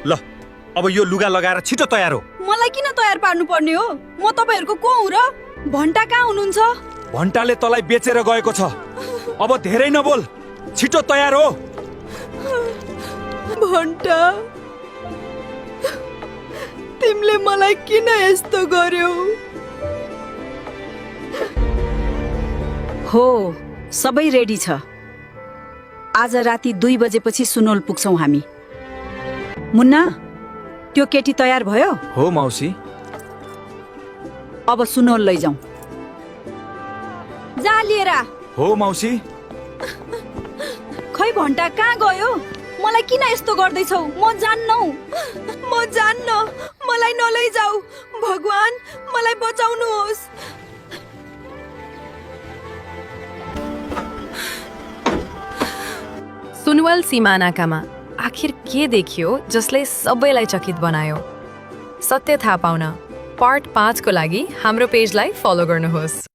ल अब यो लुगा लगाएर छिटो तयार हो। मलाई किन तयार पार्नु पर्ने हो? म तपाईहरुको को हुँ र? भण्टा कहाँ हुनुहुन्छ? भण्टाले तँलाई बेचेर गएको छ। अब धेरै नबोल, छिटो तयार हो। भण्टा, तिमीले मलाई किन यस्तो गर्यौ? हो, सबै रेडी छ। आज राति 2 बजेपछि सुनोल पुग्छौं हामी। मुन्ना, त्यो केटी तयार भयो? हो मौसी। अब सुनोल लैजाउँ। जा लिएर। हो मौसी। खै भण्टा कहाँ गयो? मलाई किन यस्तो गर्दैछौ? म जान्न, मलाई नलैजाऊ। भगवान, मलाई बचाउनुहोस्। सुनवल सिमानाकामा आखिर के देखियो जसले सबैलाई चकित बनायो? सत्य थाहा पाउन पार्ट 5 को लागि हाम्रो पेजलाई फलो गर्नुहोस्।